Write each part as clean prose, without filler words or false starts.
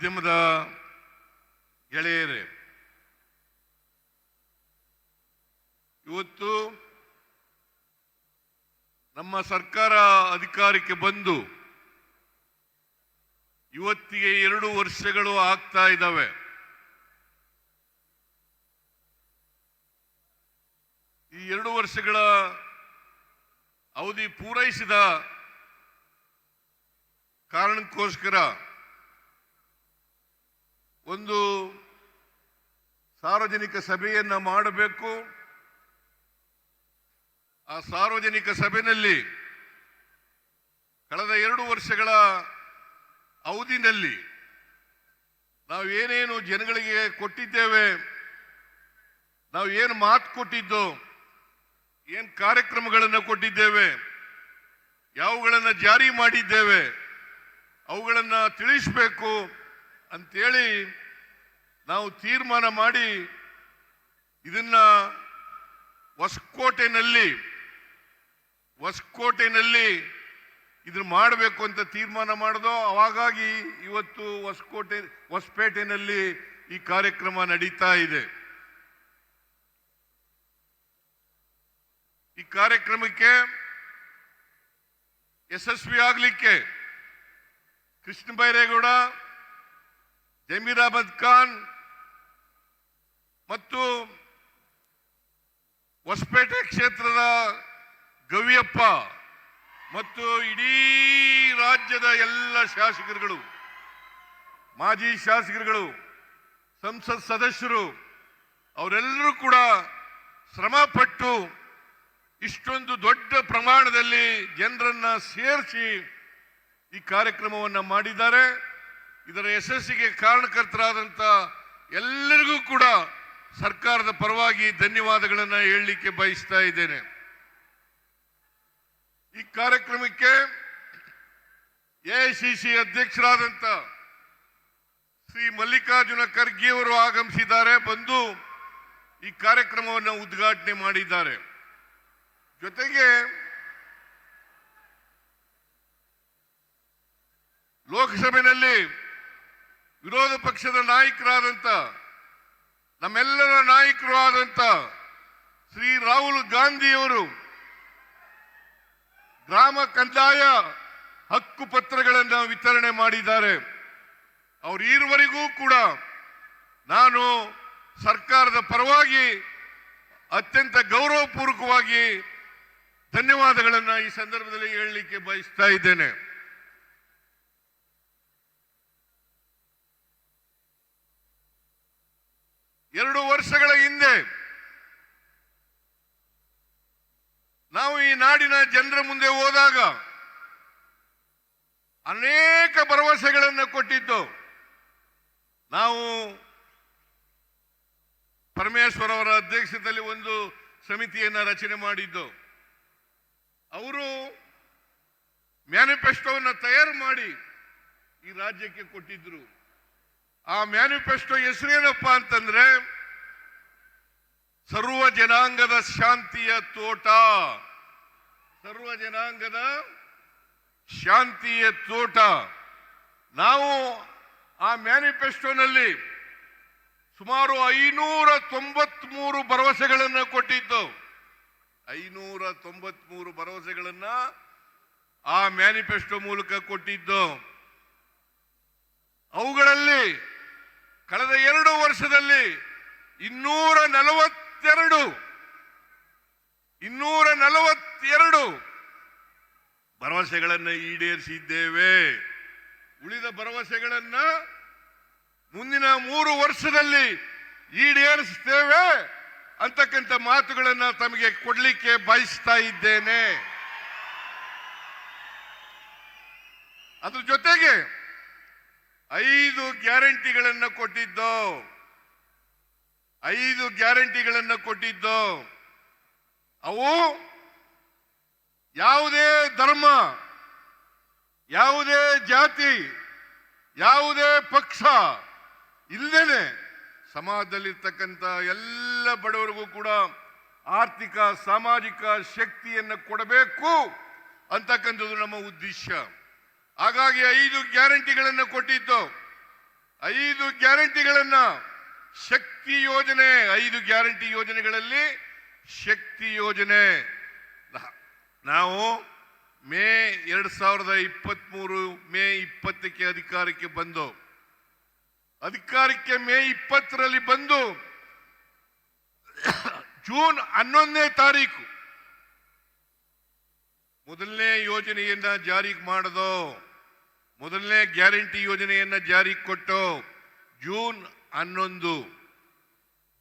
ಮಾಧ್ಯಮದ ಗೆಳೆಯರೇ, ಇವತ್ತು ನಮ್ಮ ಸರ್ಕಾರ ಅಧಿಕಾರಕ್ಕೆ ಬಂದು ಇವತ್ತಿಗೆ 2 ವರ್ಷಗಳು ಆಗ್ತಾ ಇದ್ದಾವೆ. ಈ 2 ವರ್ಷಗಳ ಅವಧಿ ಪೂರೈಸಿದ ಕಾರಣಕ್ಕೋಸ್ಕರ ಒಂದು ಸಾರ್ವಜನಿಕ ಸಭೆಯನ್ನ ಮಾಡಬೇಕು. ಆ ಸಾರ್ವಜನಿಕ ಸಭೆಯಲ್ಲಿ ಕಳೆದ 2 ವರ್ಷಗಳ ಅವಧಿನಲ್ಲಿ ನಾವು ಏನೇನು ಜನಗಳಿಗೆ ಕೊಟ್ಟಿದ್ದೇವೆ, ನಾವು ಏನು ಮಾತು ಕೊಟ್ಟಿದ್ದೋ, ಏನು ಕಾರ್ಯಕ್ರಮಗಳನ್ನು ಕೊಟ್ಟಿದ್ದೇವೆ, ಯಾವುಗಳನ್ನು ಜಾರಿ ಮಾಡಿದ್ದೇವೆ, ಅವುಗಳನ್ನು ತಿಳಿಸಬೇಕು ಅಂತೇಳಿ ನಾವು ತೀರ್ಮಾನ ಮಾಡಿ ಇದನ್ನ ಹೊಸಕೋಟೆನಲ್ಲಿ ಇದನ್ನ ಮಾಡಬೇಕು ಅಂತ ತೀರ್ಮಾನ ಮಾಡಿದೋ. ಅವಾಗಾಗಿ ಇವತ್ತು ಹೊಸಪೇಟೆನಲ್ಲಿ ಈ ಕಾರ್ಯಕ್ರಮ ನಡೀತಾ ಇದೆ. ಈ ಕಾರ್ಯಕ್ರಮಕ್ಕೆ ಯಶಸ್ವಿ ಆಗಲಿಕ್ಕೆ ಕೃಷ್ಣ ಬೈರೇಗೌಡ, ಜಮೀರ್ ಅಹಮದ್ ಖಾನ್ ಮತ್ತು ಹೊಸಪೇಟೆ ಕ್ಷೇತ್ರದ ಗವಿಯಪ್ಪ ಮತ್ತು ಇಡೀ ರಾಜ್ಯದ ಎಲ್ಲ ಶಾಸಕರುಗಳು, ಮಾಜಿ ಶಾಸಕರುಗಳು, ಸಂಸತ್ ಸದಸ್ಯರು ಅವರೆಲ್ಲರೂ ಕೂಡ ಶ್ರಮಪಟ್ಟು ಇಷ್ಟೊಂದು ದೊಡ್ಡ ಪ್ರಮಾಣದಲ್ಲಿ ಜನರನ್ನ ಸೇರಿಸಿ ಈ ಕಾರ್ಯಕ್ರಮವನ್ನು ಮಾಡಿದ್ದಾರೆ. ಇದರ ಯಶಸ್ಸಿಗೆ ಕಾರಣಕರ್ತರಾದಂಥ ಎಲ್ಲರಿಗೂ ಕೂಡ ಸರ್ಕಾರದ ಪರವಾಗಿ ಧನ್ಯವಾದಗಳನ್ನು ಹೇಳಲಿಕ್ಕೆ ಬಯಸ್ತಾ ಇದ್ದೇನೆ. ಈ ಕಾರ್ಯಕ್ರಮಕ್ಕೆ ಎಐಸಿಸಿ ಅಧ್ಯಕ್ಷರಾದಂಥ ಶ್ರೀ ಮಲ್ಲಿಕಾರ್ಜುನ ಖರ್ಗೆ ಅವರು ಆಗಮಿಸಿದ್ದಾರೆ, ಬಂದು ಈ ಕಾರ್ಯಕ್ರಮವನ್ನು ಉದ್ಘಾಟನೆ ಮಾಡಿದ್ದಾರೆ. ಜೊತೆಗೆ ಲೋಕಸಭೆಯಲ್ಲಿ ವಿರೋಧ ಪಕ್ಷದ ನಾಯಕರಾದಂಥ ನಮ್ಮೆಲ್ಲರ ನಾಯಕರು ಆದಂಥ ಶ್ರೀ ರಾಹುಲ್ ಗಾಂಧಿಯವರು ಗ್ರಾಮ ಕಂದಾಯ ಹಕ್ಕು ಪತ್ರಗಳನ್ನು ವಿತರಣೆ ಮಾಡಿದ್ದಾರೆ. ಅವರು ಈವರೆಗೂ ಕೂಡ ನಾನು ಸರ್ಕಾರದ ಪರವಾಗಿ ಅತ್ಯಂತ ಗೌರವಪೂರ್ವಕವಾಗಿ ಧನ್ಯವಾದಗಳನ್ನು ಈ ಸಂದರ್ಭದಲ್ಲಿ ಹೇಳಲಿಕ್ಕೆ ಬಯಸ್ತಾ ಇದ್ದೇನೆ. ಎರಡು ವರ್ಷಗಳ ಹಿಂದೆ ನಾವು ಈ ನಾಡಿನ ಜನರ ಮುಂದೆ ಹೋದಾಗ ಅನೇಕ ಭರವಸೆಗಳನ್ನು ಕೊಟ್ಟಿದ್ದು. ನಾವು ಪರಮೇಶ್ವರ್ ಅವರ ಅಧ್ಯಕ್ಷತೆಯಲ್ಲಿ ಒಂದು ಸಮಿತಿಯನ್ನು ರಚನೆ ಮಾಡಿದ್ದು. ಅವರು ಮ್ಯಾನಿಫೆಸ್ಟೋವನ್ನು ತಯಾರು ಮಾಡಿ ಈ ರಾಜ್ಯಕ್ಕೆ ಕೊಟ್ಟಿದ್ರು. ಆ ಮ್ಯಾನಿಫೆಸ್ಟೋ ಹೆಸರೇನಪ್ಪ ಅಂತಂದ್ರೆ ಸರ್ವ ಜನಾಂಗದ ಶಾಂತಿಯ ತೋಟ. ಸರ್ವ ಜನಾಂಗದ ಶಾಂತಿಯ ತೋಟ. ನಾವು ಆ ಮ್ಯಾನಿಫೆಸ್ಟೋನಲ್ಲಿ ಸುಮಾರು 593 ಭರವಸೆಗಳನ್ನು ಕೊಟ್ಟಿದ್ದು. 593 ಭರವಸೆಗಳನ್ನ ಆ ಮ್ಯಾನಿಫೆಸ್ಟೋ ಮೂಲಕ ಕೊಟ್ಟಿದ್ದು. ಅವುಗಳಲ್ಲಿ ಕಳೆದ 2 ವರ್ಷದಲ್ಲಿ 242 ಭರವಸೆಗಳನ್ನು ಈಡೇರಿಸಿದ್ದೇವೆ. ಉಳಿದ ಭರವಸೆಗಳನ್ನ ಮುಂದಿನ 3 ವರ್ಷದಲ್ಲಿ ಈಡೇರಿಸುತ್ತೇವೆ ಅಂತಕ್ಕಂಥ ಮಾತುಗಳನ್ನು ತಮಗೆ ಕೊಡಲಿಕ್ಕೆ ಬಯಸ್ತಾ ಇದ್ದೇನೆ. ಅದ್ರ ಜೊತೆಗೆ 5 ಗ್ಯಾರಂಟಿಗಳನ್ನು ಕೊಟ್ಟಿದ್ದು. 5 ಗ್ಯಾರಂಟಿಗಳನ್ನು ಕೊಟ್ಟಿದ್ದು. ಅವು ಯಾವುದೇ ಧರ್ಮ, ಯಾವುದೇ ಜಾತಿ, ಯಾವುದೇ ಪಕ್ಷ ಇಲ್ಲದೇನೆ ಸಮಾಜದಲ್ಲಿರ್ತಕ್ಕಂಥ ಎಲ್ಲ ಬಡವರಿಗೂ ಕೂಡ ಆರ್ಥಿಕ ಸಾಮಾಜಿಕ ಶಕ್ತಿಯನ್ನು ಕೊಡಬೇಕು ಅಂತಕ್ಕಂಥದ್ದು ನಮ್ಮ ಉದ್ದೇಶ. ಹಾಗಾಗಿ 5 ಗ್ಯಾರಂಟಿಗಳನ್ನು ಕೊಟ್ಟಿದ್ದು. 5 ಗ್ಯಾರಂಟಿಗಳನ್ನ ಶಕ್ತಿ ಯೋಜನೆ, 5 ಗ್ಯಾರಂಟಿ ಯೋಜನೆಗಳಲ್ಲಿ ಶಕ್ತಿ ಯೋಜನೆ ನಾವು ಮೇ 2023 ಮೇ 20ಕ್ಕೆ ಅಧಿಕಾರಕ್ಕೆ ಬಂದು ಮೇ 20ರಲ್ಲಿ ಬಂದು ಜೂನ್ 11ನೇ ತಾರೀಕು ಮೊದಲನೇ ಯೋಜನೆಯನ್ನ ಜಾರಿಗೆ ಮಾಡೋದು, ಮೊದಲನೇ ಗ್ಯಾರಂಟಿ ಯೋಜನೆಯನ್ನ ಜಾರಿಗೆ ಕೊಟ್ಟು ಜೂನ್ 11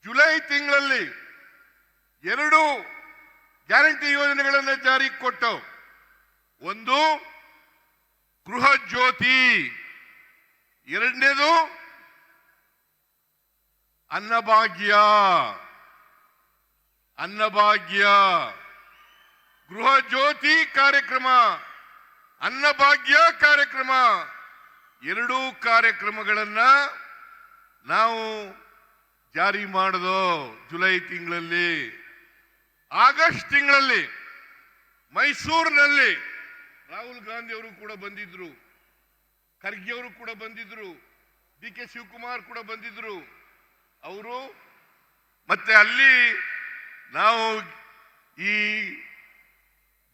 ಜುಲೈ ತಿಂಗಳಲ್ಲಿ 2 ಗ್ಯಾರಂಟಿ ಯೋಜನೆಗಳನ್ನು ಜಾರಿಗೆ ಕೊಟ್ಟು, ಒಂದು ಗೃಹ ಜ್ಯೋತಿ, ಎರಡನೇದು ಅನ್ನಭಾಗ್ಯ. ಗೃಹ ಜ್ಯೋತಿ ಕಾರ್ಯಕ್ರಮ, ಅನ್ನಭಾಗ್ಯ ಕಾರ್ಯಕ್ರಮ, ಎರಡೂ ಕಾರ್ಯಕ್ರಮಗಳನ್ನ ನಾವು ಜಾರಿ ಮಾಡೋದು ಜುಲೈ ತಿಂಗಳಲ್ಲಿ. ಆಗಸ್ಟ್ ತಿಂಗಳಲ್ಲಿ ಮೈಸೂರಿನಲ್ಲಿ ರಾಹುಲ್ ಗಾಂಧಿ ಅವರು ಕೂಡ ಬಂದಿದ್ರು, ಖರ್ಗೆ ಅವರು ಕೂಡ ಬಂದಿದ್ರು, DK ಶಿವಕುಮಾರ್ ಕೂಡ ಬಂದಿದ್ರು. ಅವರು ಮತ್ತೆ ಅಲ್ಲಿ ನಾವು ಈ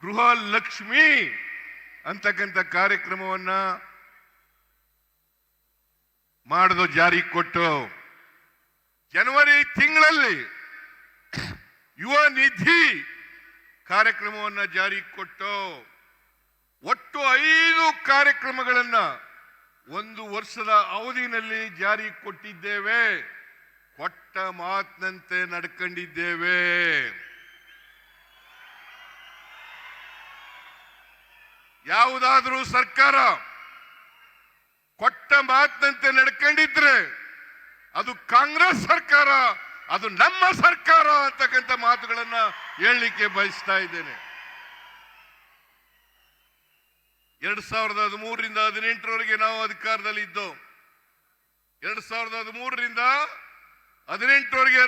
ಗೃಹ ಲಕ್ಷ್ಮಿ ಅಂತಕ್ಕಂಥ ಕಾರ್ಯಕ್ರಮವನ್ನ ಮಾಡೋದು ಜಾರಿ ಕೊಟ್ಟು, ಜನವರಿ ತಿಂಗಳಲ್ಲಿ ಯುವ ನಿಧಿ ಕಾರ್ಯಕ್ರಮವನ್ನ ಜಾರಿ ಕೊಟ್ಟು, ಒಟ್ಟು 5 ಕಾರ್ಯಕ್ರಮಗಳನ್ನ 1 ವರ್ಷದ ಅವಧಿನಲ್ಲಿ ಜಾರಿ ಕೊಟ್ಟಿದ್ದೇವೆ. ಕೊಟ್ಟ ಮಾತಿನಂತೆ ನಡ್ಕೊಂಡಿದ್ದೇವೆ. ಯಾವುದಾದ್ರೂ ಸರ್ಕಾರ ಕೊಟ್ಟ ಮಾತಿನಂತೆ ನಡ್ಕೊಂಡಿದ್ರೆ ಅದು ಕಾಂಗ್ರೆಸ್ ಸರ್ಕಾರ, ಅದು ನಮ್ಮ ಸರ್ಕಾರ ಅಂತಕ್ಕಂಥ ಮಾತುಗಳನ್ನ ಹೇಳಲಿಕ್ಕೆ ಬಯಸ್ತಾ ಇದ್ದೇನೆ. 2013ರಿಂದ 18ರವರೆಗೆ ನಾವು ಅಧಿಕಾರದಲ್ಲಿ ಇದ್ದೋ. 2013ರಿಂದ 18ರವರೆಗೆ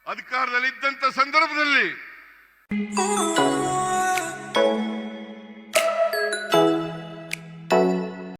ಅಧಿಕಾರದಲ್ಲಿದ್ದಂತ ಸಂದರ್ಭದಲ್ಲಿ